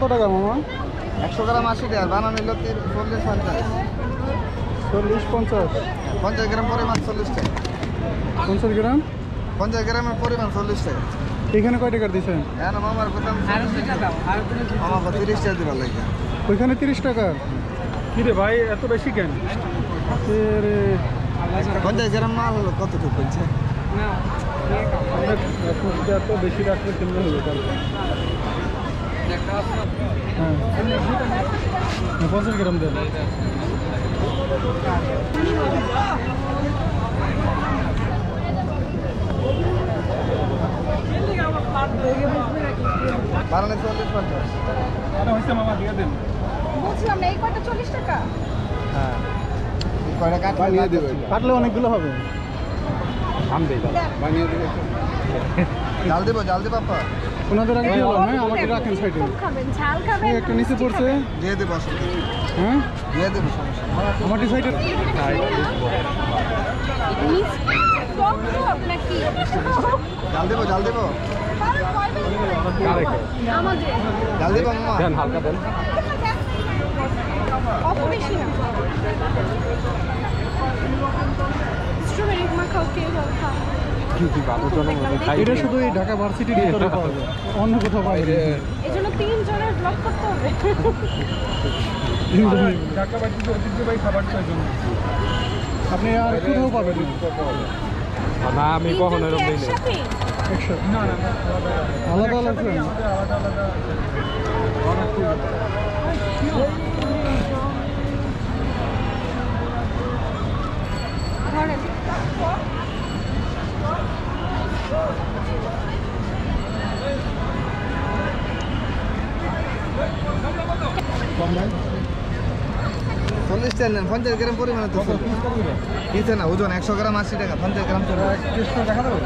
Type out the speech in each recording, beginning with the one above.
কত টাকা মামা? 100 গ্রাম 80 টাকা, বানানো হলো 40 50। 40 50। 50 গ্রাম পরিমাণ 40 টাকা। 50 গ্রাম? 50 গ্রামের পরিমাণ 40 টাকা। এখানে কয় টাকা দিচ্ছেন? হ্যাঁ মামার দাম 40 টাকা দাও। আর মামা 30 টাকা দিবা লাগে। ওইখানে 30 টাকা? কি রে ভাই এত বেশি কেন? রে 50 গ্রাম মাল হলো কতটুকু বলছে? না এত বেশি রাখলে কেমন হবে তাহলে? হ্যাঁ 50 গ্রাম দেন। বানানো 40 50। এটা হইছে মামা দিয়ে দেন। বলছিলাম না এই কয়টা 40 টাকা? হ্যাঁ এই কয়টা কাটলে নিয়ে দেব। কাটলে অনেকগুলো হবে। আম দেই বানিয়ে দেব। জাল দেব আপা। ওনাদের আগে দিয়ে বলেন, হ্যাঁ আমাকে রাখেন সাইডে। খাবেন ঝাল খাবেন? এই একটা নিচে পড়ছে। দিয়ে দেব আসলে। হ্যাঁ দিয়ে দেব সমস্যা। আমাদের সাইডে টক টক নাকি? জাল দেব। আমাদের জাল দেব মামা। দেন হালকা দেন। অপবেশি না। স্ট্রবেরি মাখাও কে বলতা? এটা শুধু এই ঢাকা ভার্সিটির ভিতরে পাওয়া যায়, অন্য কোথাও পাওয়া যায় না। এজন্য 3 জনের ব্লক করতে হবে। ঢাকা ভার্সিটির ঐতিহ্যবাহী খাবার চাই জন্য আপনি আর কোথাও পাবেন না। আমি কখনো এরকম দিই না। একসাথে না আলাদা আলাদা কম নাই 40 টাকা নেন, 50 গ্রাম পরিমাণে তো দিতে না ওজন 100 গ্রাম 80 টাকা, 50 গ্রাম তো দেখা যাবে।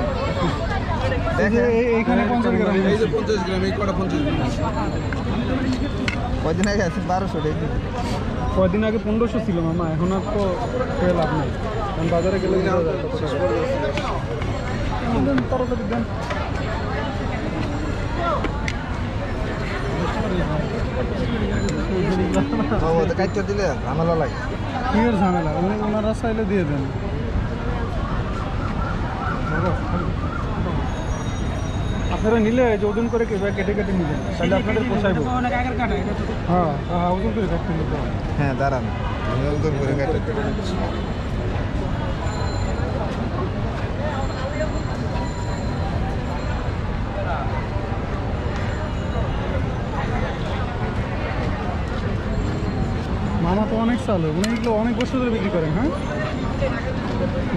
এইখানে 50 গ্রাম, এই যে 50 গ্রাম, এই কটা 50 গ্রাম কয়দিন আগে আছে 1200 টাকা। কয়দিন আগে 1500 ছিল মামা, এখন আর তো খেয়ে লাভ নেই, কারণ বাজারে গেলে তাড়াতাড়ি দেন। কাটতে দিলে ঝামেলা লাগে। কি এর ঝামেলা? ওনারা চাইলে দিয়ে দেন। আপনারা নিলে যে ওজন করে কেটে কেটে নিলেন, তাহলে আপনাদের পোষাইব। হ্যাঁ হ্যাঁ ওজন করে কাটতে নিতে হবে। হ্যাঁ দাঁড়ান, আমি ওজন করে কাটতে মামা তো অনেক চালু, উনি এগুলো অনেক বছর ধরে বিক্রি করেন। হ্যাঁ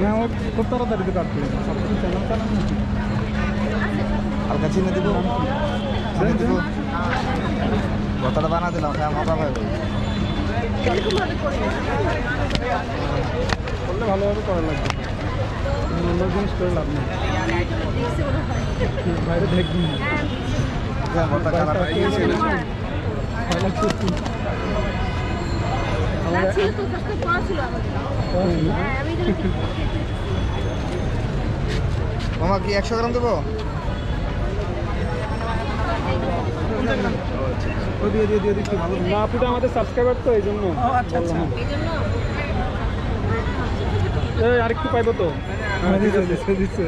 না ও খুব তাড়াতাড়িতে কাটতে চ্যানেল চালান না। হালকা চিনে দিব, কথাটা বানা দিলাম, হ্যাঁ মজা পাবে। করলে ভালোভাবে করা লাগবে, অন্য জিনিস করে লাভ নেই। বাইরে দেখবি ভর্তা খারাপ হয়ে গেছে। মামা কি 100 গ্রাম দেবো? দিয়ে দিচ্ছি। না আপুটা আমাদের সাবস্ক্রাইবার তো এই জন্য। আরেকটু পাইবো তো? দিচ্ছে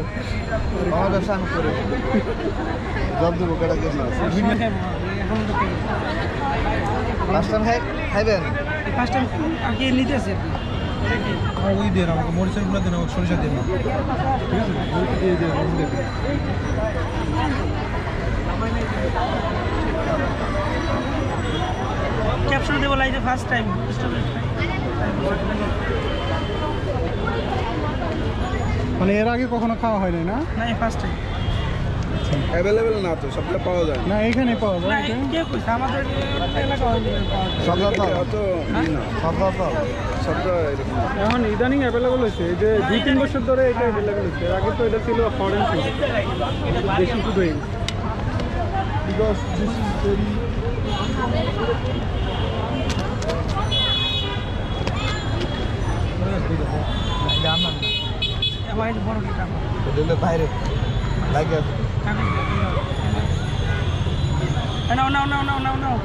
আমার ব্যবসা আমি করে জব দেবো, কেটা গেছে ফার্স্ট টাইম খাইবেন? ফার্স্ট টাইম আগে নিতে আসি ওই দেন আমাকে মরিচের গুঁড়া দেন, আমাকে সরিষা দেন, ঠিক আছে ক্যাপশন দেবো লাইজে ফার্স্ট টাইম। মানে এর আগে কখনো খাওয়া হয়নি না? না এই ফার্স্ট টাইম। অ্যাভেলেবেল না তো, সবটা পাওয়া যায় না এখানে পাওয়া যায়। কে কইছে আমাদের এলাকা এখন ইদানিং অ্যাভেলেবল হয়েছে, এই যে 2-3 বছর ধরে এটা অ্যাভেলেবল হয়েছে। এর আগে তো এটা ছিল ফরেন ফুড, দেশি ফুড হয়ে গেছে। বিকজ দিস ইজ ভেরি বাইরে লাগে। নাও নাও নাও নাও নাও নাও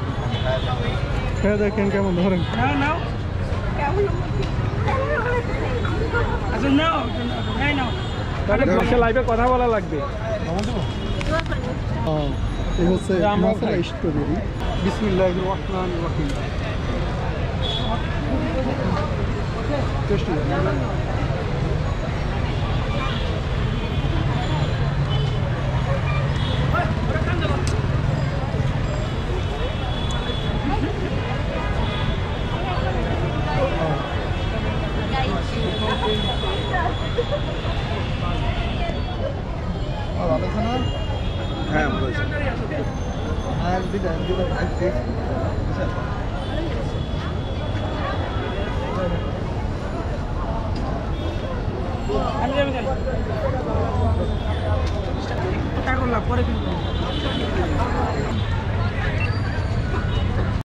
খেয়ে দেখেন কেমন ধরেন। নাও নাও আচ্ছা নাও এই নাও লাইভে কথা বলা লাগবে। এই হচ্ছে মাসালা স্ট্রবেরি। বিসমিল্লাহির রহমানির রহিম। টেস্টি। ভালো আছে না? হ্যাঁ ভালো আছে। আর দুইটা আমি যাবো যাই টাকা করলাম পরে কিন্তু